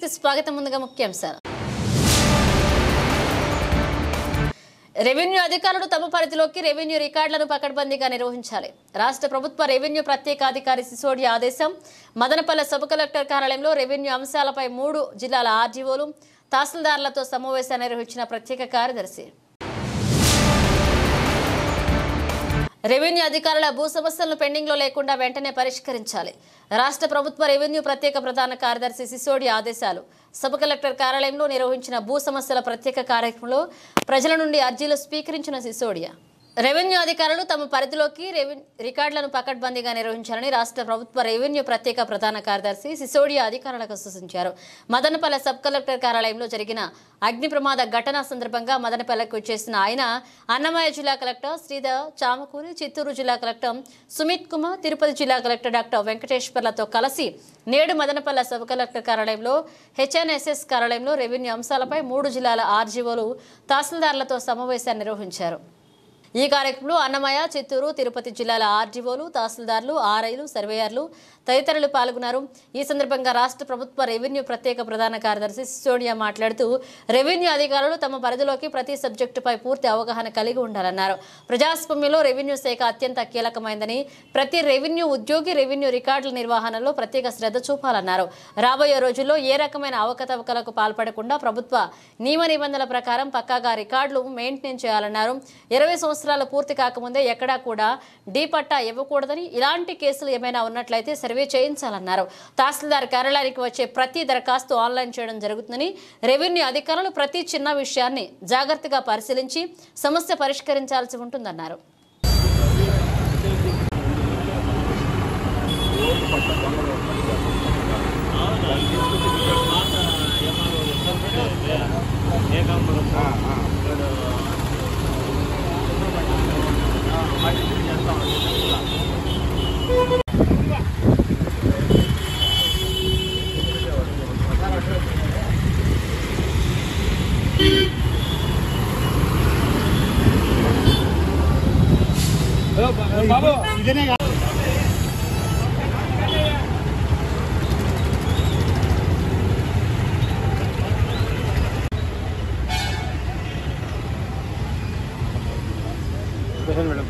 News కి స్వాగతం. ముందుగా ముఖ్యాంశాలు. రెవెన్యూ అధికారులు తమ పరిధిలోకి రెవెన్యూ రికార్డులను పకడ్బందీగా నిర్వహించాలి. రాష్ట్ర ప్రభుత్వ రెవెన్యూ ప్రత్యేక అధికారి సిసోడియా ఆదేశం. మదనపల్లె సబ్ కలెక్టర్ కార్యాలయంలో రెవెన్యూ అంశాలపై 3 జిల్లాల ఆర్జీఓలు, తహసీల్దార్లతో సమావేశం నిర్వహించిన ప్రత్యేక కార్యదర్శి. రెవెన్యూ అధికారుల భూ సమస్యలను పెండింగ్లో లేకుండా వెంటనే పరిష్కరించాలి. రాష్ట్ర ప్రభుత్వ రెవెన్యూ ప్రత్యేక ప్రధాన కార్యదర్శి సిసోడియా ఆదేశాలు. సబ్ కలెక్టర్ కార్యాలయంలో నిర్వహించిన భూ సమస్యల ప్రత్యేక కార్యక్రమంలో ప్రజల నుండి అర్జీలు స్వీకరించిన సిసోడియా రెవెన్యూ అధికారులు తమ పరిధిలోకి రికార్డులను పకడ్బందీగా నిర్వహించాలని రాష్ట్ర ప్రభుత్వ రెవెన్యూ ప్రత్యేక ప్రధాన కార్యదర్శి సిసోడియా అధికారులకు సూచించారు. మదనపల్లె సబ్ కలెక్టర్ కార్యాలయంలో జరిగిన అగ్ని ప్రమాద ఘటన సందర్భంగా మదనపల్లెకు చేసిన ఆయన అన్నమయ్య జిల్లా కలెక్టర్ శ్రీధర్ చామకూరి, చిత్తూరు జిల్లా కలెక్టర్ సుమిత్ కుమార్, తిరుపతి జిల్లా కలెక్టర్ డాక్టర్ వెంకటేశ్వర్లతో కలిసి నేడు మదనపల్లె సబ్ కలెక్టర్ కార్యాలయంలో హెచ్ఎన్ఎస్ఎస్ కార్యాలయంలో రెవెన్యూ అంశాలపై 3 జిల్లాల ఆర్జీఓలు, తహసీల్దార్లతో సమావేశాన్ని నిర్వహించారు. ఈ కార్యక్రమంలో అన్నమయ్య, చిత్తూరు, తిరుపతి జిల్లాల ఆర్జీఓలు, తహసీల్దార్లు, ఆర్ఐలు, సర్వేయర్లు తదితరులు పాల్గొన్నారు. ఈ సందర్భంగా రాష్ట్ర ప్రభుత్వ రెవెన్యూ ప్రత్యేక ప్రధాన కార్యదర్శి సిసోడియా మాట్లాడుతూ రెవెన్యూ అధికారులు తమ పరిధిలోకి ప్రతి సబ్జెక్టుపై పూర్తి అవగాహన కలిగి ఉండాలన్నారు. ప్రజాస్వామ్యంలో రెవెన్యూ శాఖ అత్యంత కీలకమైందని, ప్రతి రెవెన్యూ ఉద్యోగి రెవెన్యూ రికార్డుల నిర్వహణలో ప్రత్యేక శ్రద్ధ చూపాలన్నారు. రాబోయే రోజుల్లో ఏ రకమైన అవకతవకలకు పాల్పడకుండా ప్రభుత్వ నియమ నిబంధనల ప్రకారం పక్కాగా రికార్డులు మెయింటైన్ చేయాలన్నారు. 20 సంవత్సరాలు పూర్తి కాకముందే ఎక్కడా కూడా డీ పట్టా ఇవ్వకూడదని, ఇలాంటి కేసులు ఏమైనా ఉన్నట్లయితే సర్వే చేయించాలన్నారు. తహసీల్దార్ కార్యాలయానికి వచ్చే ప్రతి దరఖాస్తు ఆన్లైన్ చేయడం జరుగుతుందని, రెవెన్యూ అధికారులు ప్రతి చిన్న విషయాన్ని జాగ్రత్తగా పరిశీలించి సమస్య పరిష్కరించాల్సి ఉంటుందన్నారు. బాబు ఇదేనే మేడం.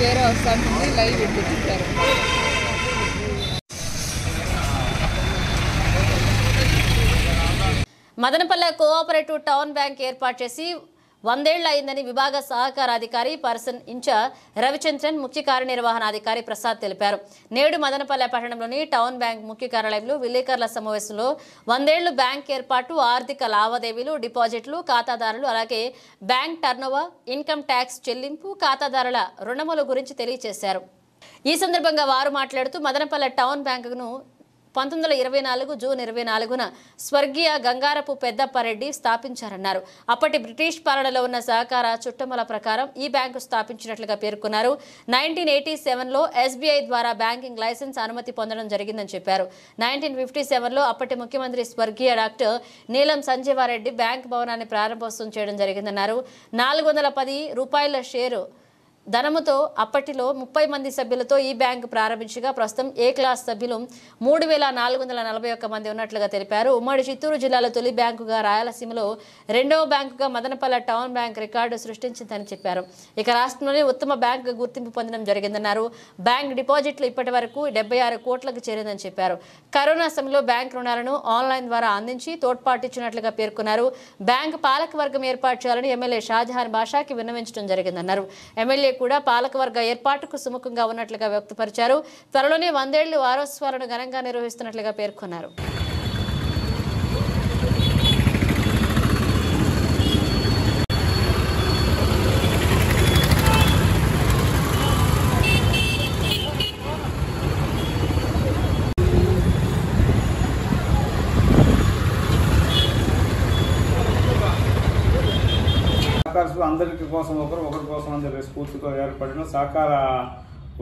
వేరే వస్తుంది లైవ్ పెట్టుకుంటారు. మదనపల్లె కోఆపరేటివ్ టౌన్ బ్యాంక్ ఏర్పాటు చేసి 100 ఏళ్లు అయిందని విభాగ సహకార అధికారి పర్సన్ ఇన్ఛార్జ్ రవిచంద్రన్ ముఖ్య కార్యనిర్వహణాధికారి ప్రసాద్ తెలిపారు. నేడు మదనపల్లె పట్టణంలోని టౌన్ బ్యాంక్ ముఖ్య కార్యాలయంలో విలేకరుల సమావేశంలో 100 ఏళ్లు బ్యాంక్ ఏర్పాటు, ఆర్థిక లావాదేవీలు, డిపాజిట్లు, ఖాతాదారులు, అలాగే బ్యాంక్ టర్నోవర్, ఇన్కమ్ ట్యాక్స్ చెల్లింపు, ఖాతాదారుల రుణముల గురించి తెలియజేశారు. ఈ సందర్భంగా వారు మాట్లాడుతూ మదనపల్లె టౌన్ బ్యాంకును 1924 జూన్ 24న స్వర్గీయ గంగారపు పెద్దప్పారెడ్డి స్థాపించారన్నారు. అప్పటి బ్రిటిష్ పాలనలో ఉన్న సహకార చుట్టమల ప్రకారం ఈ బ్యాంకు స్థాపించినట్లుగా పేర్కొన్నారు. 1987లో SBI ద్వారా బ్యాంకింగ్ లైసెన్స్ అనుమతి పొందడం జరిగిందని చెప్పారు. 1957లో అప్పటి ముఖ్యమంత్రి స్వర్గీయ డాక్టర్ నీలం సంజీవారెడ్డి బ్యాంక్ భవనాన్ని ప్రారంభోత్సవం చేయడం జరిగిందన్నారు. 410 రూపాయల షేరు ధనముతో అప్పటిలో 30 మంది సభ్యులతో ఈ బ్యాంకు ప్రారంభించగా ప్రస్తుతం ఏ క్లాస్ సభ్యులు 3441 మంది ఉన్నట్లుగా తెలిపారు. ఉమ్మడి చిత్తూరు జిల్లాలో తొలి బ్యాంకుగా, రాయలసీమలో రెండవ బ్యాంకుగా మదనపల్లె టౌన్ బ్యాంక్ రికార్డు సృష్టించిందని చెప్పారు. ఇక రాష్ట్రంలోనే ఉత్తమ బ్యాంకు గుర్తింపు పొందడం జరిగిందన్నారు. బ్యాంక్ డిపాజిట్లు ఇప్పటి వరకు 76 కోట్లకు చేరిందని చెప్పారు. కరోనా సమయంలో బ్యాంక్ రుణాలను ఆన్లైన్ ద్వారా అందించి తోడ్పాటిచ్చినట్లుగా పేర్కొన్నారు. బ్యాంకు పాలకవర్గం ఏర్పాటు చేయాలని ఎమ్మెల్యే షాజహాన్ బాషాకి విన్నవించడం జరిగిందన్నారు. ఎమ్మెల్యే కూడా పాలకవర్గ ఏర్పాటుకు సుముఖంగా ఉన్నట్లుగా వ్యక్తపరిచారు. త్వరలోనే 100 ఏళ్లు వారోత్సవాలను ఘనంగా నిర్వహిస్తున్నట్లుగా పేర్కొన్నారు. అందరికి కోసం ఒకరి కోసం అందరి స్ఫూర్తితో ఏర్పడిన సహకార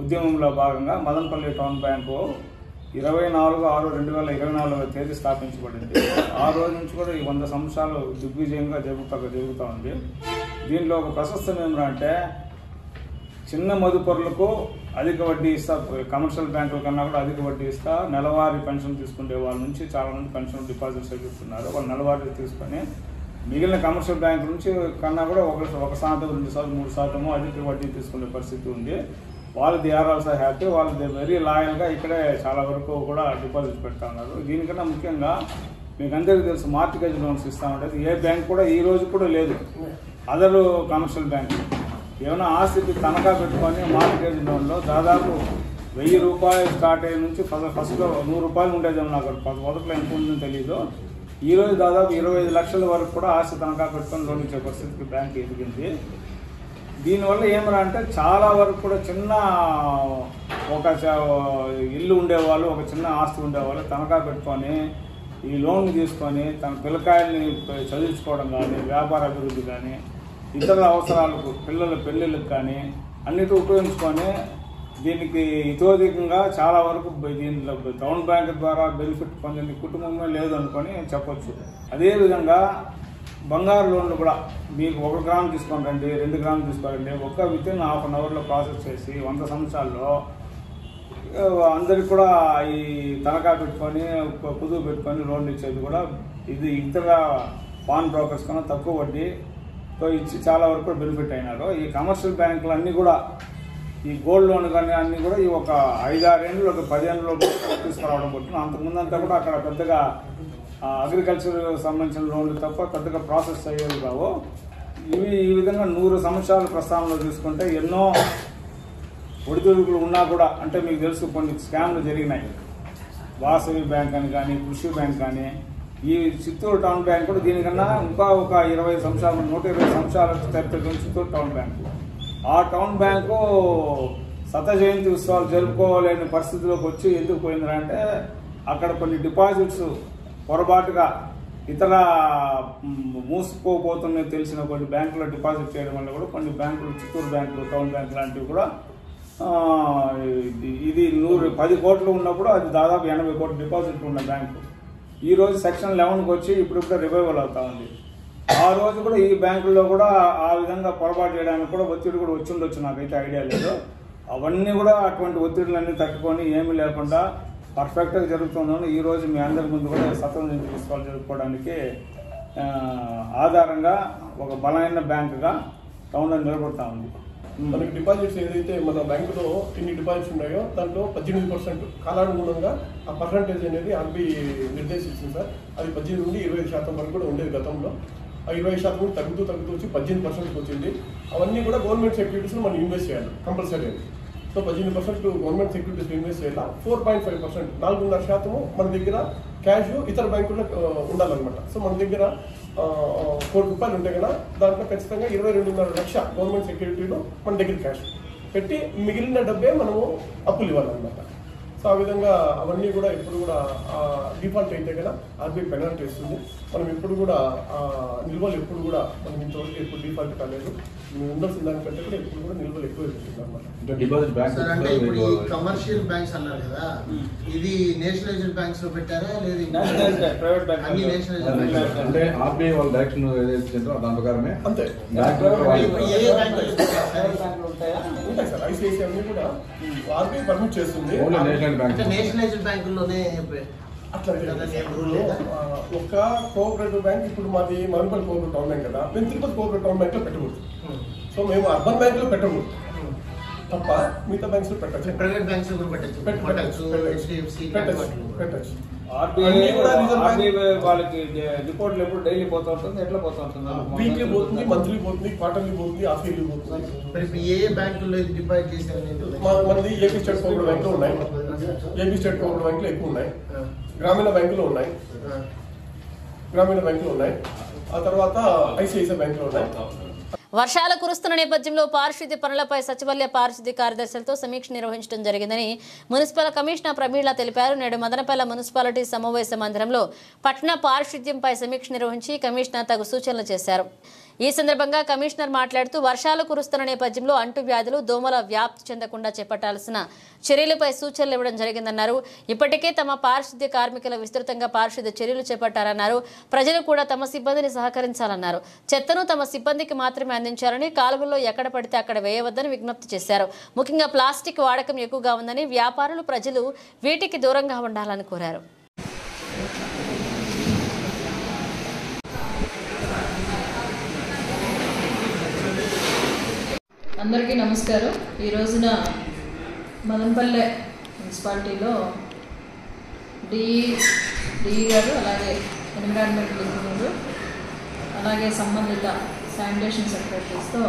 ఉద్యమంలో భాగంగా మదనపల్లి టౌన్ బ్యాంకు 24/6/2024 తేదీ స్థాపించబడింది. ఆ రోజు నుంచి కూడా ఈ 100 సంవత్సరాలు దిగ్విజయంగా జరుగుతూ ఉంది. దీనిలో ఒక ప్రశస్తం ఏమిటంటే చిన్న మదుపరులకు అధిక వడ్డీ ఇస్తా, కమర్షియల్ బ్యాంకుల కన్నా కూడా అధిక వడ్డీ ఇస్తా, నెలవారీ పెన్షన్ తీసుకునే వాళ్ళ నుంచి చాలా మంది పెన్షన్ డిపాజిట్స్ చేస్తున్నారు. వాళ్ళు నెలవారీ తీసుకొని మిగిలిన కమర్షియల్ బ్యాంకు నుంచి కన్నా కూడా 1%, 2%, 3% అధిక వడ్డీ తీసుకునే పరిస్థితి ఉంది. వాళ్ళు దే ఆర్ ఆల్సో హ్యాపీ. వాళ్ళు వెరీ లాయల్గా ఇక్కడే చాలా వరకు కూడా డిపాజిట్ పెడతా ఉన్నారు. దీనికన్నా ముఖ్యంగా మీకు అందరికీ తెలుసు, మార్టిగేజ్ లోన్స్ ఇస్తామంటే ఏ బ్యాంక్ కూడా ఈ రోజు కూడా లేదు. అదర్ కమర్షియల్ బ్యాంకు ఏమైనా ఆస్తికి తనఖా పెట్టుకొని మార్టిగేజ్ లోన్లో దాదాపు 1000 రూపాయలు స్టార్ట్ అయ్యే నుంచి ఫస్ట్లో 100 రూపాయలు ఉండేదేమో, నాకు మొదట్లో ఎంత ఉంటుందో తెలియదు. ఈ రోజు దాదాపు 25 లక్షల వరకు కూడా ఆస్తి తనఖా పెట్టుకొని లోన్ ఇచ్చే పరిస్థితికి బ్యాంక్ ఎదిగింది. దీనివల్ల ఏమరా అంటే చాలా వరకు కూడా చిన్న ఒక ఇల్లు ఉండేవాళ్ళు, ఒక చిన్న ఆస్తి ఉండేవాళ్ళు తనఖా పెట్టుకొని ఈ లోన్ తీసుకొని తన పిల్లకాయల్ని చదివించుకోవడం కానీ, వ్యాపార అభివృద్ధి కానీ, ఇతర అవసరాలకు, పిల్లల పెళ్ళిళ్ళకి కానీ అన్నిటి ఉపయోగించుకొని దీనికి ఇతోధికంగా చాలా వరకు దీంట్లో టౌన్ బ్యాంక్ ద్వారా బెనిఫిట్ పొందిన కుటుంబమే లేదు అనుకొని చెప్పొచ్చు. అదేవిధంగా బంగారు లోన్లు కూడా మీకు 1 గ్రామ్ తీసుకొని రండి, 2 గ్రాములు తీసుకోరండి, వితిన్ ½ an hourలో ప్రాసెస్ చేసి 100 సంవత్సరాల్లో అందరికి కూడా ఈ తనఖా పెట్టుకొని కుదువు పెట్టుకొని లోన్లు ఇచ్చేది కూడా ఇది ఇతర పాన్ బ్రోకర్స్ కన్నా తక్కువ వడ్డీతో ఇచ్చి చాలా వరకు బెనిఫిట్ అయినారు. ఈ కమర్షియల్ బ్యాంకులు అన్నీ కూడా ఈ గోల్డ్ లోన్ కానీ అన్నీ కూడా ఈ ఒక 5-6 ఏళ్ళు, ఒక 10 ఏళ్ళలో తీసుకురావడం పడుతుంది. అంతకుముందంతా కూడా అక్కడ పెద్దగా అగ్రికల్చర్ సంబంధించిన లోన్లు తప్ప పెద్దగా ప్రాసెస్ అయ్యేవి కావు. ఇవి ఈ విధంగా 100 సంవత్సరాల ప్రస్థానంలో చూసుకుంటే ఎన్నో ఒడిదుడుకులు ఉన్నా కూడా, అంటే మీకు తెలుసు కొన్ని స్కామ్లు జరిగినాయి. వాసవి బ్యాంక్ అని కానీ, కృషి బ్యాంక్ కానీ, ఈ చిత్తూరు టౌన్ బ్యాంక్ కూడా దీనికన్నా ఇంకా ఒక 20 సంవత్సరాలు, 120 సంవత్సరాల చరిత్ర చిత్తూరు టౌన్ బ్యాంకు. ఆ టౌన్ బ్యాంకు శత జయంతి ఉత్సవాలు జరుపుకోలేని పరిస్థితిలోకి వచ్చి ఎందుకు పోయిందంటే అక్కడ కొన్ని డిపాజిట్స్ పొరపాటుగా ఇతర మూసుకుపోతున్నది తెలిసిన కొన్ని బ్యాంకులో డిపాజిట్ చేయడం వల్ల కూడా కొన్ని బ్యాంకులు, చిత్తూరు బ్యాంకులు, టౌన్ బ్యాంకు లాంటివి కూడా ఇది 10 కోట్లు ఉన్నప్పుడు అది దాదాపు 80 కోట్ల డిపాజిట్లు ఉన్న బ్యాంకు ఈ రోజు సెక్షన్ 11కి వచ్చి ఇప్పుడు రివైవల్ అవుతా ఉంది. ఆ రోజు కూడా ఈ బ్యాంకుల్లో కూడా ఆ విధంగా పొరపాటు చేయడానికి కూడా ఒత్తిడి కూడా వచ్చి ఉండొచ్చు, నాకైతే ఐడియా లేదు. అవన్నీ కూడా అటువంటి ఒత్తిడులన్నీ తట్టుకొని ఏమీ లేకుండా పర్ఫెక్ట్గా జరుగుతుందని ఈ రోజు మీ అందరి ముందు కూడా స్వతంత్ర ఉత్సవాలు జరుపుకోవడానికి ఆధారంగా ఒక బలమైన బ్యాంకుగా టౌన్లో నిలబడతా ఉంది. మనకి డిపాజిట్స్ ఏదైతే మన బ్యాంకులో ఇన్ని డిపాజిట్స్ ఉన్నాయో దాంట్లో 18% కాలానుగుణంగా ఆ పర్సంటేజ్ అనేది ఆర్బీఐ నిర్దేశించింది సార్. అది 18 నుండి 25% వరకు కూడా ఉండేది గతంలో. ఆ 20% తగ్గుతూ వచ్చి 18% వచ్చింది. అవన్నీ కూడా గవర్నమెంట్ సెక్యూరిటీస్లో మనం ఇన్వెస్ట్ చేయాలి compulsory. So 18% government securities invest చేయాలి. 4.5% 4.5% మన దగ్గర క్యాష్ ఇతర బ్యాంకుల్లో ఉండాలన్నమాట. సో మన దగ్గర ₹1 కోటి ఉంటే కదా దాంట్లో ఖచ్చితంగా 22.5 లక్ష గవర్నమెంట్ సెక్యూరిటీలో మన దగ్గర క్యాష్ పెట్టి మిగిలిన డబ్బే మనము అప్పులు ఇవ్వాలన్నమాట. సో ఆ విధంగా అవన్నీ కూడా ఎప్పుడు కూడా డిఫాల్ట్ అయితే కదా ఆర్బీఐ పెనాల్టీ ఇస్తుంది. మనం ఎప్పుడు కూడా నిల్వలు ఎప్పుడు కూడా మనం ఇంతవరకు ఎప్పుడు డిఫాల్ట్ కాలేదు. ఉండాల్సిన దానికంటే కూడా ఎప్పుడు కూడా నిల్వలు ఎక్కువ అవుతుంది అన్నమాట. అంటే ఇప్పుడు ఈ కమర్షియల్ బ్యాంక్స్ అన్నారు కదా, ఇది నేషనలైజ్డ్ బ్యాంక్స్ లో పెట్టారా లేదు ప్రైవేట్ బ్యాంక్ అన్ని నేషనలైజ్డ్ బ్యాంక్స్ అంటే ఆర్బీఐ వాళ్ళ డైరెక్షన్ ఏదైతే దాని ప్రకారమే అంతే ఏ బ్యాంకులు ఉంటాయి సార్. ఐసిఐసిఐ అన్ని కూడా ఆర్బీఐ పర్మిట్ చేస్తుంది. అంటే నేషనలైజ్డ్ బ్యాంకుల్లోనే అట్లా ఒక కోఆపరేటివ్ బ్యాంక్ ఇప్పుడు మాది మదనపల్లి కోఆపరేటివ్ టౌన్ బ్యాంక్ కదా, మేము తిరుపతి కోఆపరేటివ్ టౌన్ బ్యాంక్ లో పెట్టకూడదు. సో మేము అర్బన్ బ్యాంక్ లో పెట్టకూడదు తప్ప మిగతా బ్యాంక్స్ లో పెట్టచ్చు. ప్రైవేట్ బ్యాంక్స్ లో పెట్టచ్చు. ఆర్బీఐ వాళ్ళకి రిపోర్ట్లు ఎప్పుడు డైలీ పోతూ ఉంటుంది, ఎట్లా పోతూ ఉంటుంది? వీక్లీ పోతుంది, మంత్లీ పోతుంది, క్వార్టర్లీ పోతుంది, హాఫ్ ఇయర్లీ పోతుంది. ఏ బ్యాంకుల్లో ఇది డిపాజిట్ చేశారు? మనది ఏపీ స్టేట్ కోఆపరేటివ్ బ్యాంక్ లో ఉన్నాయి. ఏపీ స్టేట్ కోఆపరేటివ్ బ్యాంక్ లో ఎక్కువ ఉన్నాయి. గ్రామీణ బ్యాంకులు ఉన్నాయి. ఆ తర్వాత ఐసిఐసిఐ బ్యాంకులు ఉన్నాయి. వర్షాలు కురుస్తున్న నేపథ్యంలో పారిశుద్ధ్య పనులపై సచివాలయ పారిశుద్ధ్య కార్యదర్శులతో సమీక్ష నిర్వహించడం జరిగిందని మున్సిపల్ కమిషనర్ ప్రమీళ తెలిపారు. నేడు మదనపల్లె మున్సిపాలిటీ సమావేశ మందిరంలో పట్టణ పారిశుద్ధ్యంపై సమీక్ష నిర్వహించి కమిషనర్ తగు సూచనలు చేశారు. ఈ సందర్భంగా కమిషనర్ మాట్లాడుతూ వర్షాలు కురుస్తున్న నేపథ్యంలో అంటువ్యాధులు దోమల వ్యాప్తి చెందకుండా చేపట్టాల్సిన చర్యలపై సూచనలు ఇవ్వడం జరిగిందన్నారు. ఇప్పటికే తమ పారిశుద్ధ్య కార్మికుల విస్తృతంగా పారిశుద్ధ్య చర్యలు చేపట్టారన్నారు. ప్రజలు కూడా తమ సిబ్బందిని సహకరించాలన్నారు. చెత్తను తమ సిబ్బందికి మాత్రమే అందించాలని, కాలువల్లో ఎక్కడ పడితే అక్కడ వేయవద్దని విజ్ఞప్తి చేశారు. ముఖ్యంగా ప్లాస్టిక్ వాడకం ఎక్కువగా ఉందని, వ్యాపారులు ప్రజలు వీటికి దూరంగా ఉండాలని కోరారు. అందరికీ నమస్కారం. ఈ రోజున మదనపల్లె మున్సిపాలిటీలో డిఈ గారు, అలాగే ఎన్విరాన్మెంటల్ ఇంజనీరు, అలాగే సంబంధిత శానిటేషన్ సెక్రటరీస్తో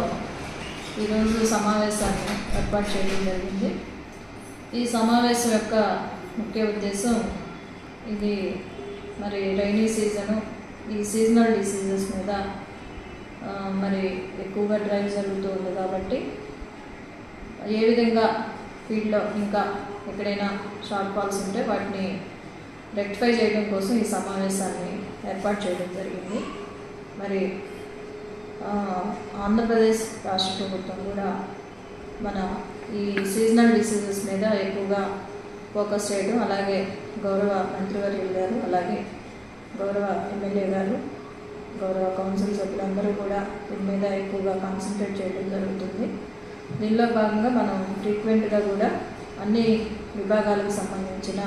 ఈరోజు సమావేశాన్ని ఏర్పాటు చేయడం జరిగింది. ఈ సమావేశం యొక్క ముఖ్య ఉద్దేశం ఇది మరి రైనీ సీజను, ఈ సీజనల్ డిసీజెస్ మీద మరి ఎక్కువగా డ్రైవ్ జరుగుతూ ఉంది కాబట్టి ఏ విధంగా ఫీల్డ్లో ఇంకా ఎక్కడైనా షార్ట్ ఫాల్స్ ఉంటే వాటిని రెక్టిఫై చేయడం కోసం ఈ సమావేశాన్ని ఏర్పాటు చేయడం జరిగింది. మరి ఆంధ్రప్రదేశ్ రాష్ట్ర ప్రభుత్వం కూడా మన ఈ సీజనల్ డిసీజెస్ మీద ఎక్కువగా ఫోకస్ చేయడం, అలాగే గౌరవ మంత్రివర్యులు గారు, అలాగే గౌరవ ఎమ్మెల్యే గారు, గౌరవ కౌన్సిల్ సభ్యులందరూ కూడా దీని మీద ఎక్కువగా కాన్సన్ట్రేట్ చేయడం జరుగుతుంది. దీనిలో భాగంగా మనం ఫ్రీక్వెంట్గా కూడా అన్ని విభాగాలకు సంబంధించిన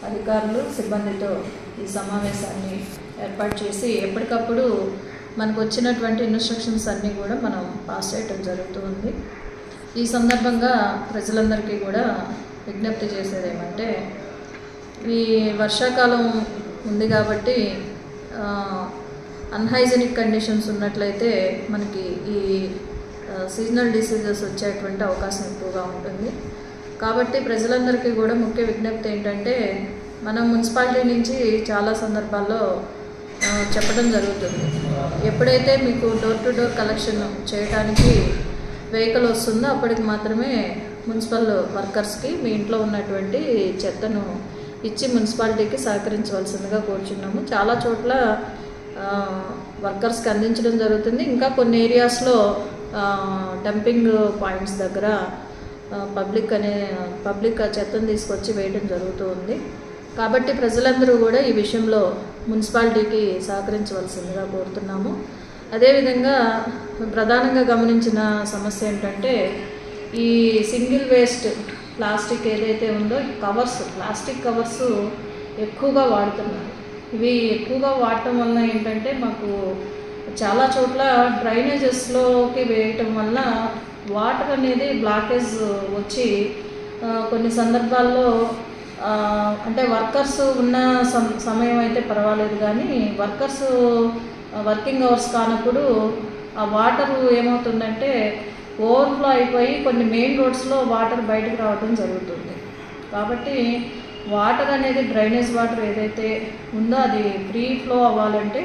అధికారులు, సిబ్బందితో ఈ సమావేశాన్ని ఏర్పాటు చేసి ఎప్పటికప్పుడు మనకు వచ్చినటువంటి ఇన్స్ట్రక్షన్స్ అన్నీ కూడా మనం పాస్ చేయడం జరుగుతుంది. ఈ సందర్భంగా ప్రజలందరికీ కూడా విజ్ఞప్తి చేసేది ఏమంటే, ఈ వర్షాకాలం ఉంది కాబట్టి అన్హైజెనిక్ కండిషన్స్ ఉన్నట్లయితే మనకి ఈ సీజనల్ డిసీజెస్ వచ్చేటువంటి అవకాశం ఎక్కువగా ఉంటుంది. కాబట్టి ప్రజలందరికీ కూడా ముఖ్య విజ్ఞప్తి ఏంటంటే, మనం మున్సిపాలిటీ నుంచి చాలా సందర్భాల్లో చెప్పడం జరుగుతుంది. ఎప్పుడైతే మీకు డోర్ టు డోర్ కలెక్షన్ చేయడానికి వెహికల్ వస్తుందో అప్పటికి మాత్రమే మున్సిపల్ వర్కర్స్కి మీ ఇంట్లో ఉన్నటువంటి చెత్తను ఇచ్చి మున్సిపాలిటీకి సహకరించవలసిందిగా కోరుచున్నాము. చాలా చోట్ల వర్కర్స్కి అందించడం జరుగుతుంది. ఇంకా కొన్ని ఏరియాస్లో డంపింగ్ పాయింట్స్ దగ్గర పబ్లిక్ చెత్తను తీసుకొచ్చి వేయడం జరుగుతూ ఉంది. కాబట్టి ప్రజలందరూ కూడా ఈ విషయంలో మున్సిపాలిటీకి సహకరించవలసిందిగా కోరుతున్నాము. అదేవిధంగా ప్రధానంగా గమనించిన సమస్య ఏంటంటే, ఈ సింగిల్ వేస్ట్ ప్లాస్టిక్ ఏదైతే ఉందో ప్లాస్టిక్ కవర్స్ ఎక్కువగా వాడుతున్నారు. ఇవి ఎక్కువగా వాడటం వల్ల ఏంటంటే, మాకు చాలా చోట్ల డ్రైనేజెస్లోకి వేయటం వల్ల వాటర్ అనేది బ్లాకేజ్ వచ్చి కొన్ని సందర్భాల్లో అంటే వర్కర్స్ ఉన్న సమయం అయితే పర్వాలేదు, కానీ వర్కర్స్ వర్కింగ్ అవర్స్ కానప్పుడు ఆ వాటర్ ఏమవుతుందంటే ఓవర్ఫ్లో అయిపోయి కొన్ని మెయిన్ రోడ్స్లో వాటర్ బయటకు రావడం జరుగుతుంది. కాబట్టి వాటర్ అనేది డ్రైనేజ్ వాటర్ ఏదైతే ఉందో అది ఫ్రీ ఫ్లో అవ్వాలంటే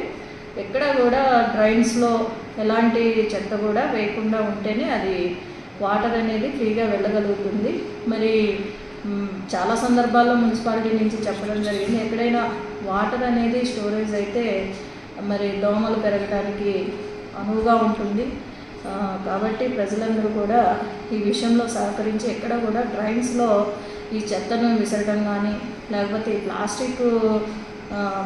ఎక్కడ కూడా డ్రైన్స్లో ఎలాంటి చెత్త కూడా వేయకుండా ఉంటేనే అది వాటర్ అనేది ఫ్రీగా వెళ్ళగలుగుతుంది. మరి చాలా సందర్భాల్లో మున్సిపాలిటీ నుంచి చెప్పడం జరిగింది, ఎక్కడైనా వాటర్ అనేది స్టోరేజ్ అయితే మరి దోమలు పెరగడానికి అనువుగా ఉంటుంది. కాబట్టి ప్రజలందరూ కూడా ఈ విషయంలో సహకరించి ఎక్కడ కూడా డ్రైన్స్లో ఈ చెత్తను విసరడం కానీ లేకపోతే ఈ ప్లాస్టిక్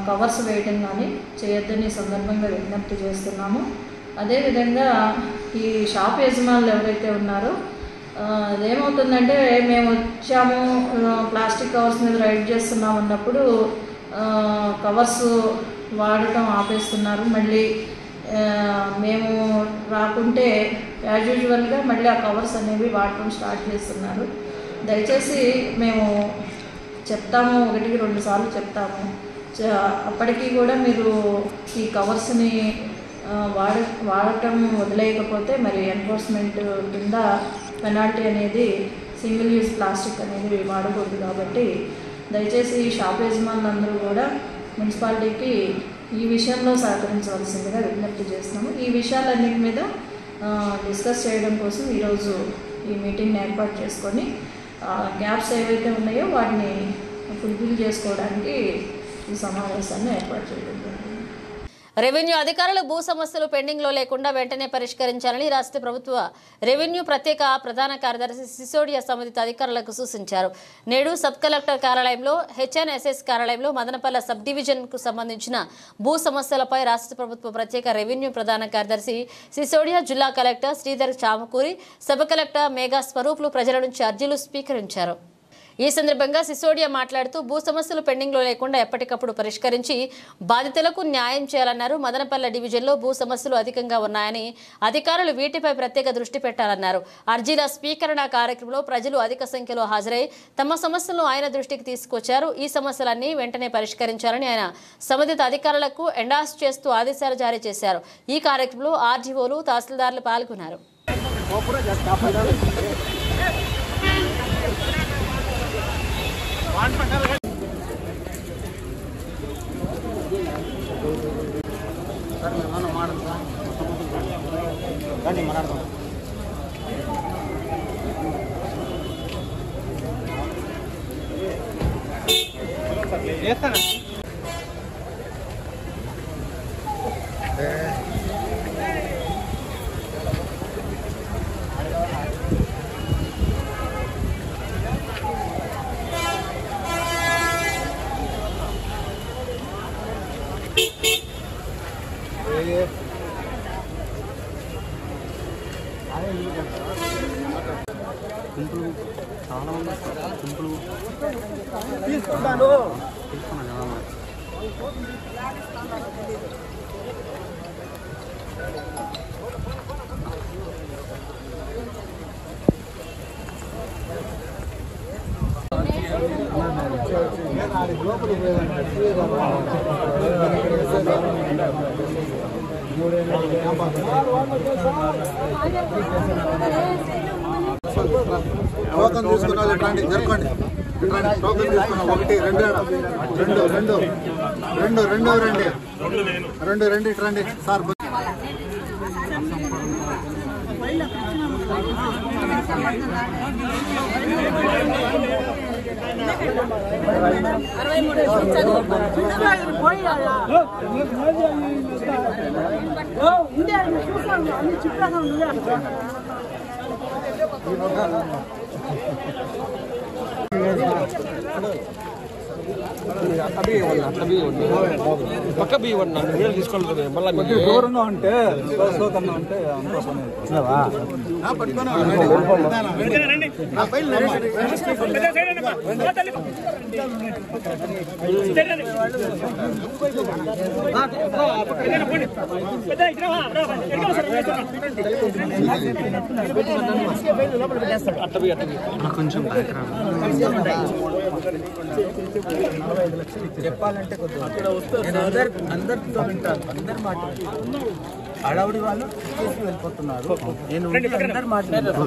కవర్స్ వేయడం కానీ చేయొద్దని సందర్భంగా విజ్ఞప్తి చేస్తున్నాము. అదేవిధంగా ఈ షాప్ యజమానులు ఎవరైతే ఉన్నారో అదేమవుతుందంటే మేము వచ్చాము ప్లాస్టిక్ కవర్స్ మీద రైడ్ చేస్తున్నాం అన్నప్పుడు కవర్స్ వాడటం ఆపేస్తున్నారు. మళ్ళీ మేము రాకుంటే యాజ్ యూజువల్గా మళ్ళీ ఆ కవర్స్ అనేవి వాడటం స్టార్ట్ చేస్తున్నారు. దయచేసి మేము చెప్తాము, 1-2 సార్లు చెప్తాము, అప్పటికీ కూడా మీరు ఈ కవర్స్ని వాడటం వదిలేయకపోతే మరి ఎన్ఫోర్స్మెంట్ కింద పెనాల్టీ అనేది సింగిల్ యూజ్ ప్లాస్టిక్ అనేది వాడకూడదు. కాబట్టి దయచేసి షాప్ యజమానులందరూ కూడా మున్సిపాలిటీకి ఈ విషయంలో సహకరించవలసిందిగా విజ్ఞప్తి చేస్తున్నాము. ఈ విషయాలన్నిటి మీద డిస్కస్ చేయడం కోసం ఈరోజు ఈ మీటింగ్ని ఏర్పాటు చేసుకొని గ్యాప్స్ ఏవైతే ఉన్నాయో వాటిని ఫుల్ఫిల్ చేసుకోవడానికి ఈ సమావేశాన్ని ఏర్పాటు చేయడం జరిగింది. రెవెన్యూ అధికారులు భూ సమస్యలు పెండింగ్లో లేకుండా వెంటనే పరిష్కరించాలని రాష్ట్ర ప్రభుత్వ రెవెన్యూ ప్రత్యేక ప్రధాన కార్యదర్శి సిసోడియా సమితి అధికారులకు సూచించారు. నేడు సబ్ కలెక్టర్ కార్యాలయంలో హెచ్ఎన్ఎస్ఎస్ కార్యాలయంలో మదనపల్లె సబ్ డివిజన్కు సంబంధించిన భూ సమస్యలపై రాష్ట్ర ప్రభుత్వ ప్రత్యేక రెవెన్యూ ప్రధాన కార్యదర్శి సిసోడియా, జిల్లా collector Sridhar Chamakuri, sub collector Megha స్వరూప్లు ప్రజల నుంచి అర్జీలు స్వీకరించారు. ఈ సందర్భంగా సిసోడియా మాట్లాడుతూ భూ సమస్యలు పెండింగ్లో లేకుండా ఎప్పటికప్పుడు పరిష్కరించి బాధితులకు న్యాయం చేయాలన్నారు. మదనపల్లె డివిజన్లో భూ సమస్యలు అధికంగా ఉన్నాయని అధికారులు వీటిపై ప్రత్యేక దృష్టి పెట్టాలన్నారు. అర్జీల స్వీకరణ కార్యక్రమంలో ప్రజలు అధిక సంఖ్యలో హాజరై తమ సమస్యలను ఆయన దృష్టికి తీసుకొచ్చారు. ఈ సమస్యలన్నీ వెంటనే పరిష్కరించాలని ఆయన సంబంధిత అధికారులకు ఎండార్స్ చేస్తూ ఆదేశాలు జారీ చేశారు. ఈ కార్యక్రమంలో ఆర్డీఓలు, తహసీల్దార్లు పాల్గొన్నారు. టోకన్ తీసుకున్నా రండి, జరగండి. టోకన్ తీసుకున్నా 1 2 రండి రండి సార్. పక్క బియ్యం నన్ను వీడియో తీసుకోవాలి మళ్ళీ దూరంగా ఉంటే సోదన్నా అంటే కొంచెం చెప్పాలంటే అందరితో వింటాను, అందరి మాట అడవుడి వాళ్ళు చేసి వెళ్ళిపోతున్నారు. నేను అందరు మాట్లాడారు.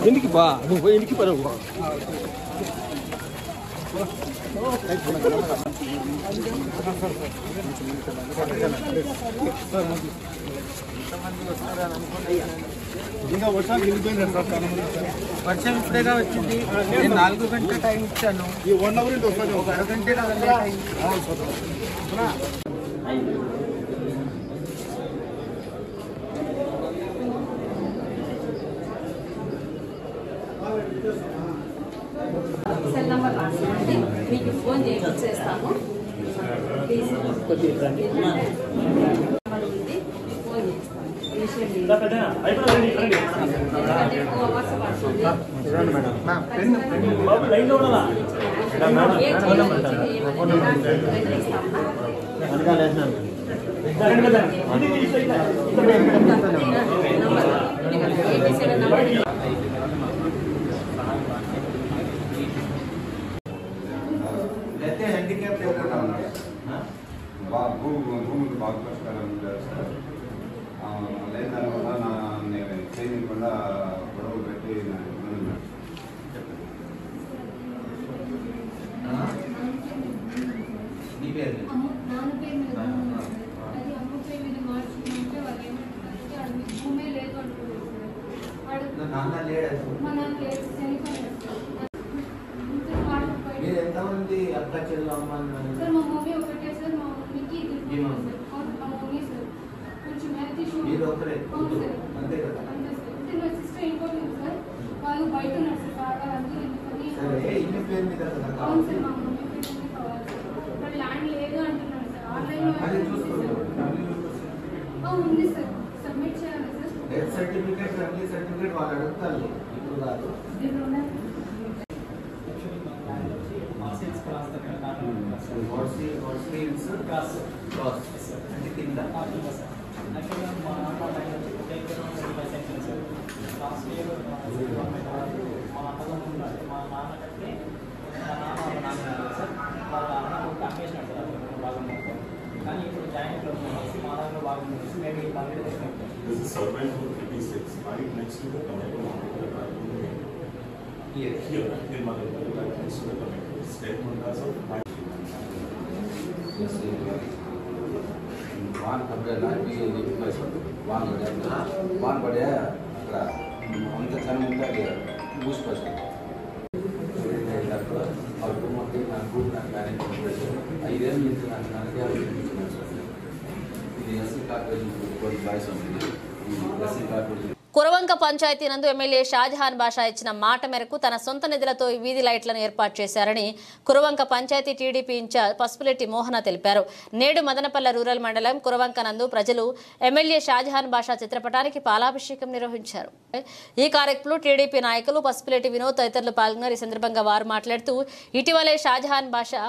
ఎందుకు బా నువ్వు ఎందుకు పడవు ఇంకా వర్షాలు వెళ్ళిపోయింది సార్. వర్షం ఇప్పుడేగా వచ్చింది. 4 గంటల టైం ఇచ్చాను. ఈ 1 అవర్ ఇంటి వస్తాను. ఒక అరగంట సెల్ నెంబర్ రాసుకోండి, మీకు ఫోన్ చేస్తాము. ప్లీజ్ ఫోన్ భూములు బాగా పరిష్కారం చేస్తారు. లేని దానివల్ల నేను చేయకుండా గొడవలు పెట్టి నీ పేరు నాన్న లేడు. మీరు ఎంతమంది అక్క చెల్లు అమ్మ మీరు ఒకరే అంతే కదా? సరే ఇన్ని పేరు మీద కదా అది చూసుకోండి. డెత్ సర్టిఫికేట్ ఫ్యామిలీ సర్టిఫికేట్ వాళ్ళు అడుగుతారు ఇప్పుడు కాదు. అంటే కింద కానీ ఇప్పుడు జాయింట్ మా దాంట్లో బాగా మేము right next to the tomato market. Here in Malaysia, right next to the tomato. State Mundas of वाहन कपड़ा वाहन पड़े अక్కడ అంత చాలా ఉంటుంది బూస్ట్ పర్సెంట్ నాకు మేనేజ్ 5 ఏళ్ళు నుంచి నాకు ఇది ఎస్సీ కార్పొరేషన్ బాయ్స్ ఉంటుంది. ఎస్సీ కార్పొరేషన్ కురవంక పంచాయతీ నందు ఎమ్మెల్యే షాజహాన్ బాషా ఇచ్చిన మాట మేరకు తన సొంత నిధులతో వీధి లైట్లను ఏర్పాటు చేశారని కురవంక పంచాయతీ టీడీపీ ఇన్ఛార్జ్ పసుపులెట్టి మోహన తెలిపారు. నేడు మదనపల్లె రూరల్ మండలం కురవంక నందు ప్రజలు ఎమ్మెల్యే షాజహాన్ బాషా చిత్రపటానికి పాలాభిషేకం నిర్వహించారు. ఈ కార్యక్రమంలో టీడీపీ నాయకులు పసుపులెట్టి వినోద్ తదితరులు పాల్గొన్నారు. ఈ సందర్భంగా వారు మాట్లాడుతూ ఇటీవలే షాజహాన్ బాషా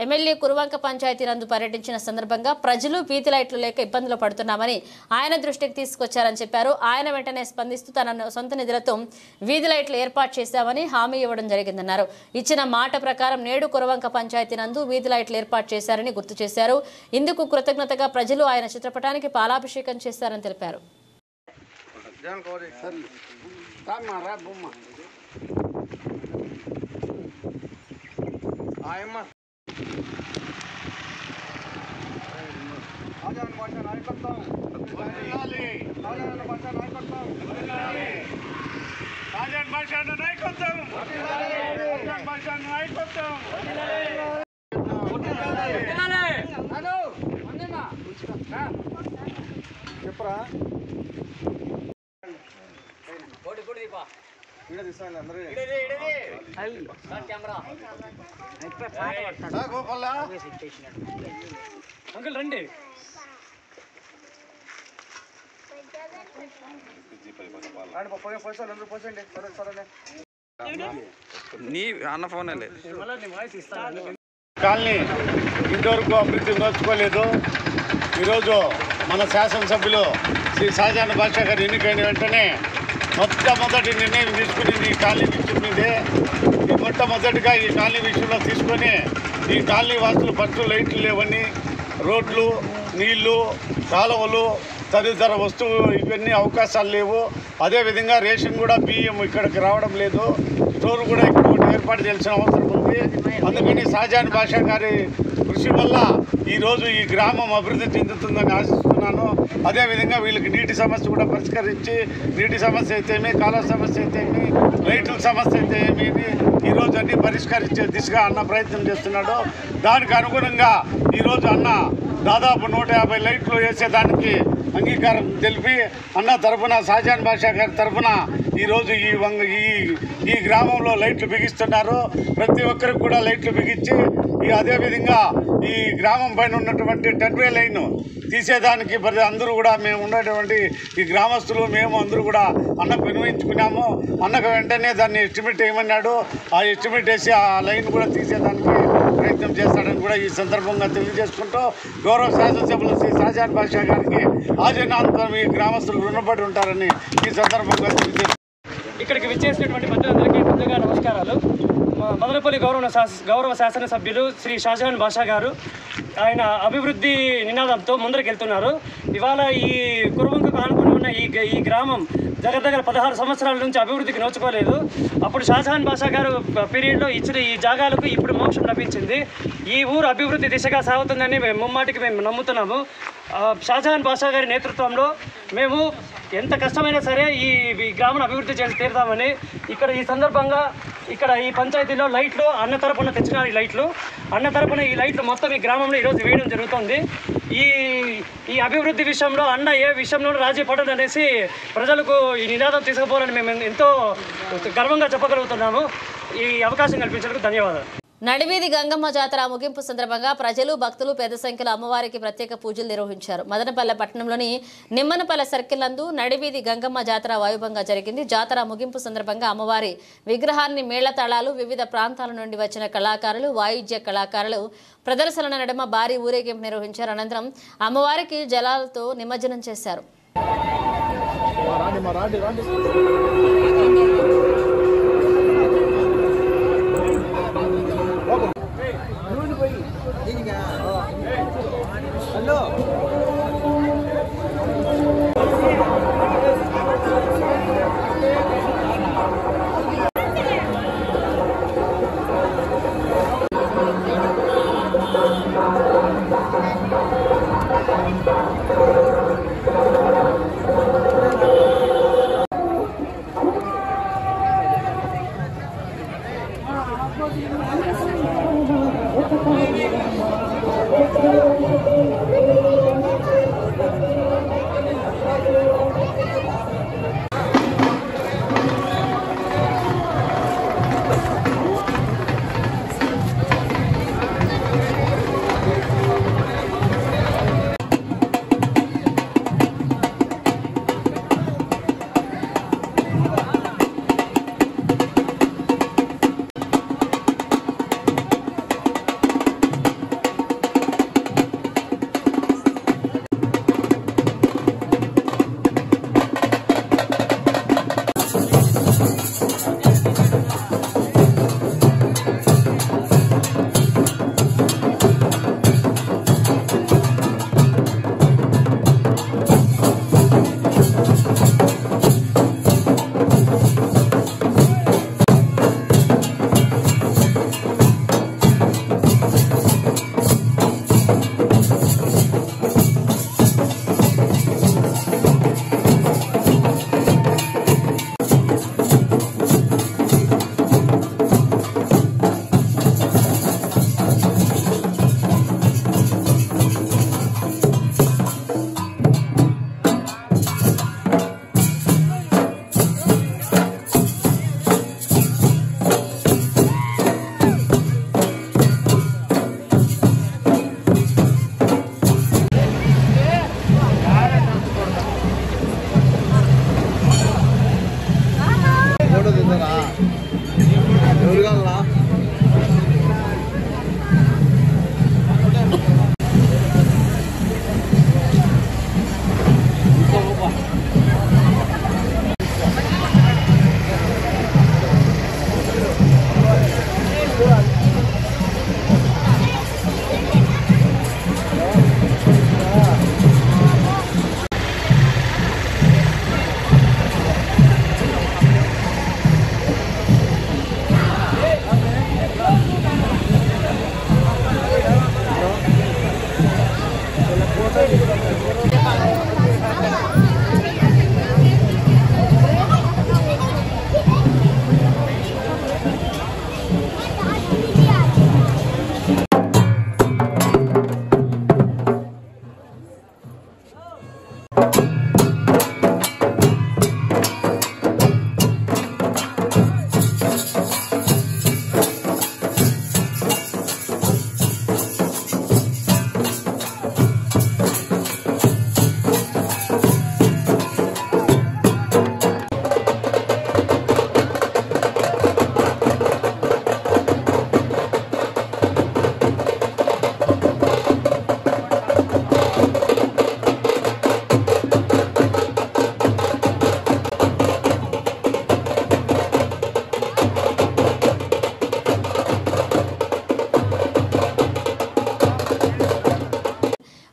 ఎమ్మెల్యే కురవంక పంచాయతీ నందు పర్యటించిన సందర్భంగా ప్రజలు వీధి లైట్లు లేక ఇబ్బందులు పడుతున్నామని ఆయన దృష్టికి తీసుకొచ్చారని చెప్పారు. ఆయన వెంటనే స్పందిస్తూ తన సొంత నిధులతో వీధి లైట్లు ఏర్పాటు చేశామని హామీ ఇవ్వడం జరిగిందన్నారు. ఇచ్చిన మాట ప్రకారం నేడు కురవంక పంచాయతీ నందు వీధి లైట్లు ఏర్పాటు చేశారని గుర్తు చేశారు. ఇందుకు కృతజ్ఞతగా ప్రజలు ఆయన చిత్రపటానికి పాలాభిషేకం చేశారని తెలిపారు. షాజహాన్ బాషా నాయకత్వం చెప్పరా వీడియో తీసుకోండి అందరూ అంకుల్ రండి నీ అన్న ఫోన్ కాలనీ ఇంతవరకు అభివృద్ధి నోచుకోలేదు. ఈరోజు మన శాసనసభ్యులు శ్రీ షాజహాన్ బాషా గారు ఎన్నికైన వెంటనే మొట్టమొదటి నిర్ణయం తీసుకుని ఈ కాలనీ విషయం మీదే. మొట్టమొదటిగా ఈ కాలనీ విషయంలో తీసుకొని ఈ కాలనీ వాసులు ఫస్ట్ లైట్లు లేవని, రోడ్లు, నీళ్లు, కాలువలు, తదితర వస్తువు ఇవన్నీ అవకాశాలు లేవు. అదేవిధంగా రేషన్ కూడా బియ్యం ఇక్కడికి రావడం లేదు. స్టోర్ కూడా ఇక్కడ ఒకటి ఏర్పాటు చేయాల్సిన అవసరం ఉంది. అందుకని షాజహాన్ బాషా గారి కృషి వల్ల ఈరోజు ఈ గ్రామం అభివృద్ధి చెందుతుందని ఆశిస్తున్నాను. అదేవిధంగా వీళ్ళకి నీటి సమస్య కూడా పరిష్కరించి, నీటి సమస్య అయితేమి, కాలువ సమస్య అయితేమి, లైట్ల సమస్య అయితే ఏమి ఈరోజు అన్ని పరిష్కరించే దిశగా అన్న ప్రయత్నం చేస్తున్నాడు. దానికి అనుగుణంగా ఈరోజు అన్న దాదాపు 150 లైట్లు వేసేదానికి అంగీకారం తెలిపి అన్న తరఫున షాజహాన్ బాషా గారి తరఫున ఈరోజు ఈ గ్రామంలో లైట్లు బిగిస్తున్నారు. ప్రతి ఒక్కరికి కూడా లైట్లు బిగించి అదేవిధంగా ఈ గ్రామం పైన ఉన్నటువంటి 10 వే లైన్ తీసేదానికి అందరూ కూడా మేము ఉన్నటువంటి ఈ గ్రామస్తులు మేము అందరూ కూడా అన్నకు వినియోగించుకున్నాము. అన్నకు వెంటనే దాన్ని ఎస్టిమేట్ వేయమన్నాడు. ఆ ఎస్టిమేట్ వేసి ఆ లైన్ కూడా తీసేదానికి ప్రయత్నం చేస్తాడని కూడా ఈ సందర్భంగా తెలియజేసుకుంటూ గౌరవ శాసనసభ్యులు శ్రీ షాజహాన్ బాషా గారికి ఆజీనాంతరం ఈ గ్రామస్తులు రుణపడి ఉంటారని ఈ సందర్భంగా తెలియజేస్తారు. ఇక్కడికి విచ్చేసినటువంటి పెద్దలందరికీ ముందుగా నమస్కారాలు. మదనపల్లి గౌరవ శాసనసభ్యులు శ్రీ షాజహాన్ బాషా గారు ఆయన అభివృద్ధి నినాదంతో ముందరికెళ్తున్నారు. ఇవాళ ఈ కురువంకు ఆనుకుని ఉన్న ఈ గ్రామం దగ్గర 16 సంవత్సరాల నుంచి అభివృద్ధికి నోచుకోలేదు. అప్పుడు షాజహాన్ బాషా గారు పీరియడ్లో ఇచ్చిన ఈ జాగాలకు ఇప్పుడు మోక్షం లభించింది. ఈ ఊరు అభివృద్ధి దిశగా సాగుతుందని ముమ్మాటికి మేము నమ్ముతున్నాము. షాజహాన్ బాషా గారి నేతృత్వంలో మేము ఎంత కష్టమైనా సరే ఈ గ్రామం అభివృద్ధి చేసి తీరుతామని ఇక్కడ ఈ సందర్భంగా ఇక్కడ ఈ పంచాయతీలో లైట్లు అన్న తరపున తెచ్చిన అన్న తరపున ఈ లైట్లు మొత్తం ఈ గ్రామంలో ఈరోజు వేయడం జరుగుతుంది. ఈ అభివృద్ధి విషయంలో అన్న ఏ విషయంలో రాజీ పడదు అనేసి ప్రజలకు ఈ నినాదం తీసుకుపోవాలని మేము ఎంతో గర్వంగా చెప్పగలుగుతున్నాము. ఈ అవకాశం కల్పించేందుకు ధన్యవాదాలు. నడివీధి గంగమ్మ జాతర ముగింపు సందర్భంగా ప్రజలు భక్తులు పెద్ద సంఖ్యలో అమ్మవారికి ప్రత్యేక పూజలు నిర్వహించారు. మదనపల్లె పట్టణంలోని నిమ్మనపల్లె సర్కిల్ నందు నడివీధి గంగమ్మ జాతర వైభవంగా జరిగింది. జాతర ముగింపు సందర్భంగా అమ్మవారి విగ్రహాన్ని మేళతాళాలు, వివిధ ప్రాంతాల నుండి వచ్చిన కళాకారులు, వాయిద్య కళాకారులు ప్రదర్శనల నడుమ భారీ ఊరేగింపు నిర్వహించారు. అనంతరం అమ్మవారికి జలాలతో నిమజ్జనం చేశారు.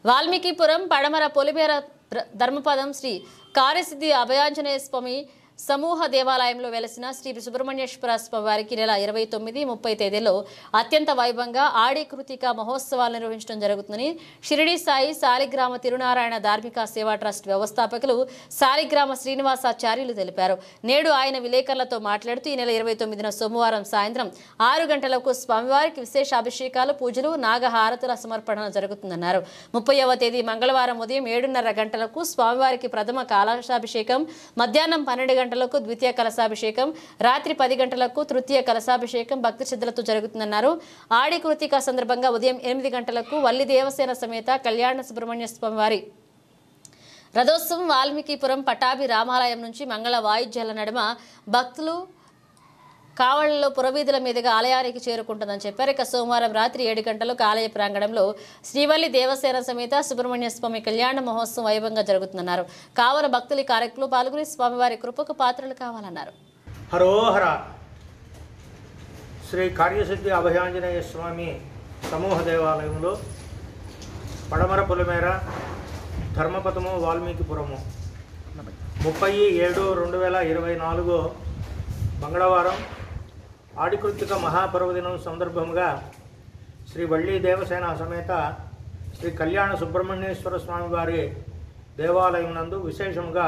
వాల్మీకిపురం పడమర పొలిమేర ధర్మపదం శ్రీ కార్యసిద్ధి అభయాంజనేయ స్వామి సమూహ దేవాలయంలో వెలసిన శ్రీ సుబ్రహ్మణ్యేశ్వర స్వామి వారికి నెల 29, 30 తేదీల్లో అత్యంత వైభవంగా ఆడి కృతిక మహోత్సవాలు నిర్వహించడం జరుగుతుందని షిరిడి సాయి సాలిగ్రామ తిరునారాయణ ధార్మిక సేవా ట్రస్ట్ వ్యవస్థాపకులు సాలిగ్రామ శ్రీనివాసాచార్యులు తెలిపారు. నేడు ఆయన విలేకరులతో మాట్లాడుతూ ఈ నెల 29న సోమవారం సాయంత్రం 6 గంటలకు స్వామివారికి విశేష అభిషేకాలు, పూజలు, నాగహారతుల సమర్పణ జరుగుతుందన్నారు. 30వ తేదీ మంగళవారం ఉదయం 7:30 గంటలకు స్వామివారికి ప్రథమ కలశాభిషేకం, మధ్యాహ్నం 12 గంటలకు ద్వితీయ కలశాభిషేకం, రాత్రి 10 గంటలకు తృతీయ కలశాభిషేకం భక్తి శ్రద్ధలతో జరుగుతుందన్నారు. ఆడి కృతిక సందర్భంగా ఉదయం 8 గంటలకు వల్లి దేవసేన సమేత కళ్యాణ సుబ్రహ్మణ్య స్వామి వారి రథోత్సవం వాల్మీకిపురం పటాభి రామాలయం నుంచి మంగళ వాయిద్యాల నడుమ భక్తులు కావళ్లలో పురవీధుల మీదుగా ఆలయానికి చేరుకుంటుందని చెప్పారు. ఇక సోమవారం రాత్రి 7 గంటలకు ఆలయ ప్రాంగణంలో శ్రీవల్లి దేవసేన సమేత సుబ్రహ్మణ్య స్వామి కళ్యాణ మహోత్సవం వైభవంగా జరుగుతుందన్నారు. కావున భక్తులు ఈ కార్యక్రమంలో పాల్గొని స్వామివారి కృపకు పాత్రలు కావాలన్నారు. హరోహర శ్రీ కార్యసిద్ధి అభయాంజనేయ స్వామి సమూహ దేవాలయంలో పడమర పొలిమేర ధర్మపదము వాల్మీకిపురము 30/7/2024 మంగళవారం ఆడికృతిక మహాపర్వదినం సందర్భంగా శ్రీ వల్లి దేవసేన సమేత శ్రీ కళ్యాణ సుబ్రహ్మణ్యేశ్వర స్వామి వారి దేవాలయం నందు విశేషంగా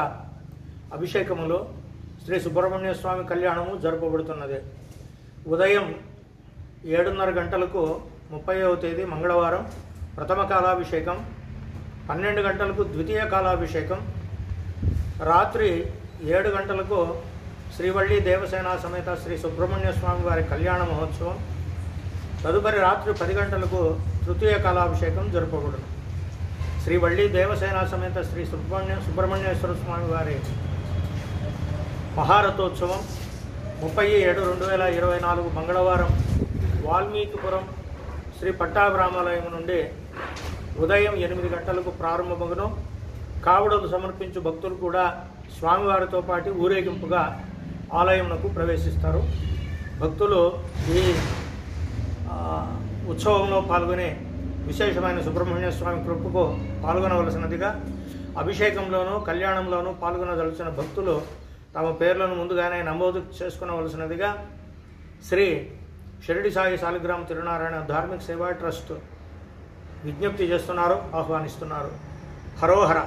అభిషేకములో శ్రీ సుబ్రహ్మణ్య స్వామి కళ్యాణము జరపబడుతున్నది. ఉదయం 7:30 గంటలకు 30వ తేదీ మంగళవారం ప్రథమ కాలాభిషేకం, 12 గంటలకు ద్వితీయ కాలాభిషేకం, రాత్రి 7 గంటలకు శ్రీవల్లి దేవసేన సమేత శ్రీ సుబ్రహ్మణ్య స్వామి వారి కళ్యాణ మహోత్సవం, తదుపరి రాత్రి 10 గంటలకు తృతీయ కాలాభిషేకం జరపబడును. శ్రీవల్లి దేవసేన సమేత శ్రీ సుబ్రహ్మణ్యేశ్వర స్వామి వారి మహారథోత్సవం 30/7/2024 మంగళవారం వాల్మీకిపురం శ్రీ పట్టాభిరామాలయం నుండి ఉదయం 8 గంటలకు ప్రారంభమగును. కావడలు సమర్పించు భక్తులు కూడా స్వామివారితో పాటు ఊరేగింపుగా ఆలయంకు ప్రవేశిస్తారు. భక్తులు ఈ ఉత్సవంలో పాల్గొనే విశేషమైన సుబ్రహ్మణ్య స్వామి కృపకు పాల్గొనవలసినదిగా, అభిషేకంలోనూ కళ్యాణంలోనూ పాల్గొనదలిచిన భక్తులు తమ పేర్లను ముందుగానే నమోదు చేసుకునవలసినదిగా శ్రీ షిరిడి సాయి సాలిగ్రామ తిరునారాయణ ధార్మిక సేవా ట్రస్ట్ విజ్ఞప్తి చేస్తున్నారు, ఆహ్వానిస్తున్నారు. హరోహర.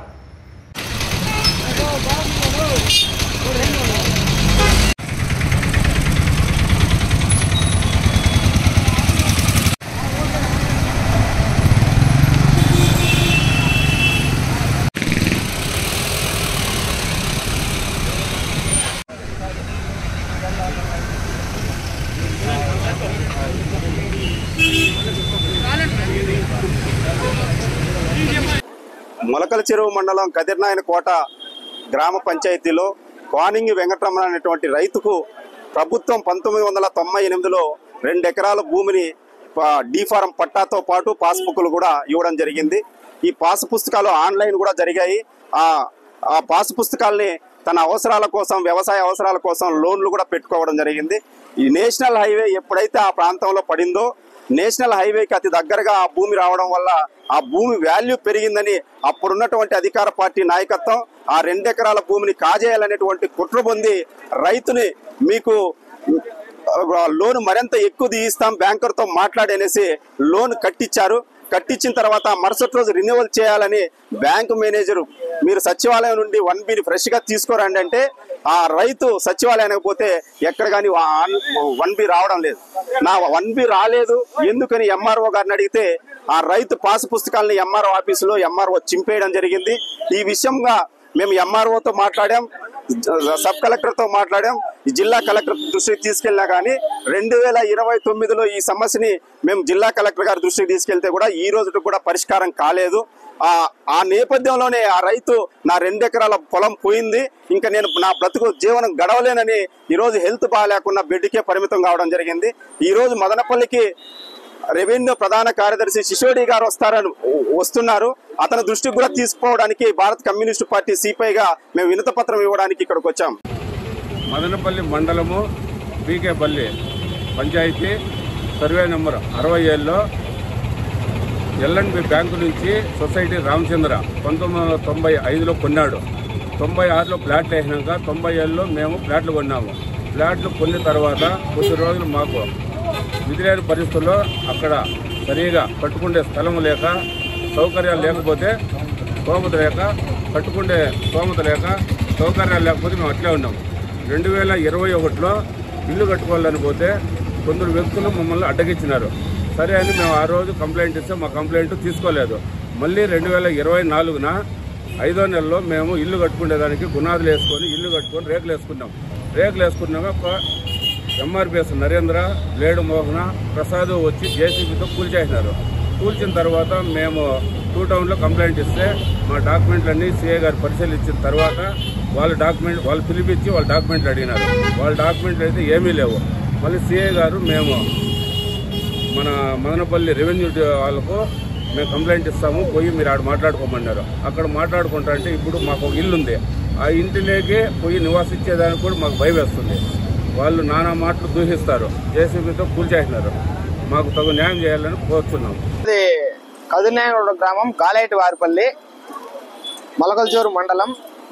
మొలకల చెరువు మండలం కదిర్నాయన కోట గ్రామ పంచాయతీలో వానింగి వెంకటరమణ అనేటువంటి రైతుకు ప్రభుత్వం 1998లో 2 ఎకరాల భూమిని డీఫారం పట్టాతో పాటు పాస్బుక్లు కూడా ఇవ్వడం జరిగింది. ఈ పాస్ పుస్తకాలు ఆన్లైన్ కూడా జరిగాయి. ఆ పాస్ పుస్తకాల్ని తన అవసరాల కోసం, వ్యవసాయ అవసరాల కోసం లోన్లు కూడా పెట్టుకోవడం జరిగింది. ఈ నేషనల్ హైవే ఎప్పుడైతే ఆ ప్రాంతంలో పడిందో, నేషనల్ హైవేకి అతి దగ్గరగా ఆ భూమి రావడం వల్ల ఆ భూమి వాల్యూ పెరిగిందని అప్పుడున్నటువంటి అధికార పార్టీ నాయకత్వం ఆ 2 ఎకరాల భూమిని కాజేయాలనేటువంటి కుట్ర పొంది రైతుని మీకు లోన్ మరింత ఎక్కువ తీయిస్తాం బ్యాంకర్తో మాట్లాడనేసి లోన్ కట్టించారు. కట్టించిన తర్వాత మరుసటి రోజు రెన్యువల్ చేయాలని బ్యాంకు మేనేజర్ మీరు సచివాలయం నుండి 1B ఫ్రెష్గా తీసుకోరండి అంటే ఆ రైతు సచివాలయానికి పోతే ఎక్కడ కానీ 1B రావడం లేదు. నా 1B రాలేదు ఎందుకని ఎంఆర్ఓ గారిని అడిగితే ఆ రైతు పాస్ పుస్తకాలని ఎంఆర్ఓ ఆఫీసులో ఎంఆర్ఓ చింపేయడం జరిగింది. ఈ విషయంగా మేము ఎంఆర్ఓతో మాట్లాడాం, సబ్ కలెక్టర్తో మాట్లాడాం, జిల్లా కలెక్టర్ దృష్టికి తీసుకెళ్ళినా కానీ 2029లో ఈ సమస్యని మేము జిల్లా కలెక్టర్ గారి దృష్టికి తీసుకెళ్తే కూడా ఈ రోజుకి కూడా పరిష్కారం కాలేదు. ఆ నేపథ్యంలోనే ఆ రైతు నా 2 ఎకరాల పొలం పోయింది, ఇంకా నేను నా బ్రతుకు జీవనం గడవలేనని ఈరోజు హెల్త్ బాగాలేకుండా బెడ్కే పరిమితం కావడం జరిగింది. ఈరోజు మదనపల్లికి రెవెన్యూ ప్రధాన కార్యదర్శి సిసోడి గారు వస్తున్నారు. అతని దృష్టికి కూడా తీసుకుపోవడానికి భారత కమ్యూనిస్టు పార్టీ సిపిఐగా మేము వినతి పత్రం ఇవ్వడానికి ఇక్కడికి వచ్చాం. మదనపల్లి మండలము బీకేపల్లి పంచాయతీ సర్వే నెంబర్ 67లో ఎల్ఎన్బి బ్యాంకు నుంచి సొసైటీ రామచంద్ర 1995లో కొన్నాడు. 96లో ఫ్లాట్లు వేసినాక 97లో మేము ఫ్లాట్లు కొన్నాము. ఫ్లాట్లు కొన్న తర్వాత కొద్ది రోజులు మాకు విధిలేని పరిస్థితుల్లో అక్కడ సరిగా కట్టుకునే స్థలం లేక, సౌకర్యాలు లేకపోతే, స్తోమత లేక, కట్టుకునే స్తోమత లేక, సౌకర్యాలు లేకపోతే మేము అట్లే ఉన్నాము. 2021లో ఇల్లు కట్టుకోవాలని పోతే కొందరు వ్యక్తులు మమ్మల్ని అడ్డగించినారు. సరే అని మేము ఆ రోజు కంప్లైంట్ ఇస్తే మా కంప్లైంట్ తీసుకోలేదు. మళ్ళీ 2024న 5వ నెలలో మేము ఇల్లు కట్టుకునేదానికి గునాదులు వేసుకొని ఇల్లు కట్టుకొని రేకులు వేసుకున్నాక ఎంఆర్పిఎస్ నరేంద్ర, బ్లేడు మోహన, ప్రసాద్ వచ్చి జేసీబీతో కూల్చేసినారు. కూల్చిన తర్వాత మేము 2 టౌన్లో కంప్లైంట్ ఇస్తే మా డాక్యుమెంట్లన్నీ సిఐ గారు పరిశీలించిన తర్వాత వాళ్ళు పిలిపించి వాళ్ళ డాక్యుమెంట్లు అడిగినారు. వాళ్ళ డాక్యుమెంట్లు అయితే ఏమీ లేవు. మళ్ళీ సిఐ గారు మేము మన మదనపల్లి రెవెన్యూ వాళ్ళకు మేము కంప్లైంట్ ఇస్తాము, పోయి మీరు ఆడ మాట్లాడుకోమన్నారు. అక్కడ మాట్లాడుకుంటా అంటే ఇప్పుడు మాకు ఒక ఇల్లు ఉంది, ఆ ఇంటిలోకి పోయి నివాసించేదానికి కూడా మాకు భయం వేస్తుంది. వాళ్ళు నానా మాటలు దూషిస్తారు, జేసీబీతో కూల్చేసినారు. మాకు తగు న్యాయం చేయాలని కోరుతున్నాం. ఇది కదునాయగూడ గ్రామం, గాలేటి వారిపల్లి, మొలకల్చూరు మండలం,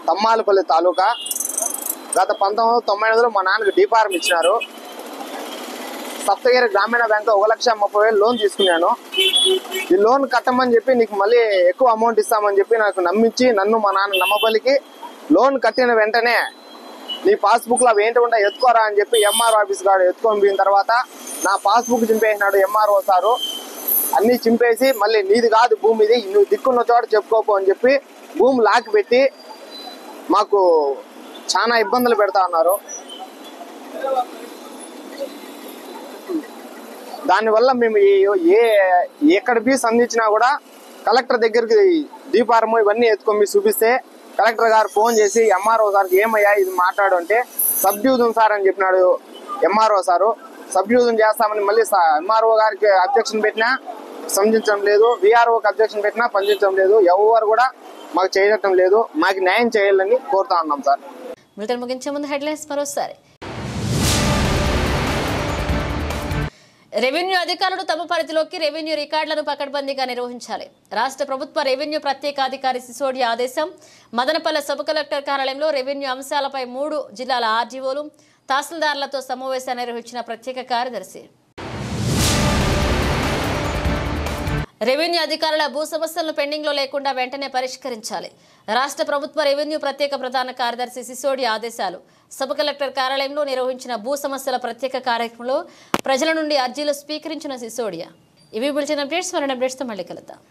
తమ్మాలపల్లి తాలూకా. గత 1998లో మా నాన్నకి డీఫారం ఇచ్చినారు. సప్తగిరి గ్రామీణ బ్యాంక్ 1,30,000 లోన్ తీసుకున్నాను. ఈ లోన్ కట్టమని చెప్పి నీకు మళ్ళీ ఎక్కువ అమౌంట్ ఇస్తామని చెప్పి నాకు నమ్మించి నన్ను మా నాన్న నమ్మబలికి లోన్ కట్టిన వెంటనే నీ పాస్బుక్లో అవి ఏంటి ఉంటాయి ఎత్తుకోరా అని చెప్పి ఎంఆర్ఓ ఆఫీస్ కాడ ఎత్తుకొని పోయిన తర్వాత నా పాస్బుక్ చింపేసినాడు ఎంఆర్ఓ సారు. అన్నీ చింపేసి మళ్ళీ నీది కాదు భూమి, ఇది నువ్వు దిక్కున్న చోట చెప్పుకోపో అని చెప్పి భూమి లాక్ పెట్టి మాకు చాలా ఇబ్బందులు పెడతా ఉన్నారు. దానివల్ల మేము ఎక్కడ ఫీజు అందించినా కూడా కలెక్టర్ దగ్గరికి డీఫారం ఇవన్నీ ఎత్తుకొని చూపిస్తే కలెక్టర్ గారు ఫోన్ చేసి ఎంఆర్ఓ సార్కి ఏమయ్యా ఇది మాట్లాడు అంటే సబ్ డివిజన్ సార్ అని చెప్పినాడు ఎంఆర్ఓ సారు. సబ్ డివిజన్ చేస్తామని మళ్ళీ ఎంఆర్ఓ గారికి అబ్జెక్షన్ పెట్టినా స్పందించడం లేదు, విఆర్ఓకి అబ్జెక్షన్ పెట్టినా స్పందించడం లేదు. ఎవరు కూడా మాకు చేయటం లేదు. మాకు న్యాయం చేయాలని కోరుతా ఉన్నాం సార్. ముగించే ముందు హెడ్లైన్స్ మరోసారి. రెవెన్యూ అధికారులు తమ పరిధిలోకి రెవెన్యూ రికార్డులను పకడ్బందీగా నిర్వహించాలి. రాష్ట్ర ప్రభుత్వ రెవెన్యూ ప్రత్యేకాధికారి సిసోడియా ఆదేశం. మదనపల్లె సబ్ కలెక్టర్ కార్యాలయంలో రెవెన్యూ అంశాలపై 3 జిల్లాల ఆర్డీఓలు, తహసీల్దార్లతో సమావేశాన్ని నిర్వహించిన ప్రత్యేక కార్యదర్శి. రెవెన్యూ అధికారుల భూ సమస్యలను పెండింగ్లో లేకుండా వెంటనే పరిష్కరించాలి. రాష్ట్ర ప్రభుత్వ రెవెన్యూ ప్రత్యేక ప్రధాన కార్యదర్శి సిసోడియా ఆదేశాలు. సబ్ కలెక్టర్ కార్యాలయంలో నిర్వహించిన భూ సమస్యల ప్రత్యేక కార్యక్రమంలో ప్రజల నుండి అర్జీలు స్వీకరించిన సిసోడియా. ఇవి బులెటిన్ అప్డేట్స్. మరిన్ని అప్డేట్స్తో మళ్ళీ కలుద్దాం.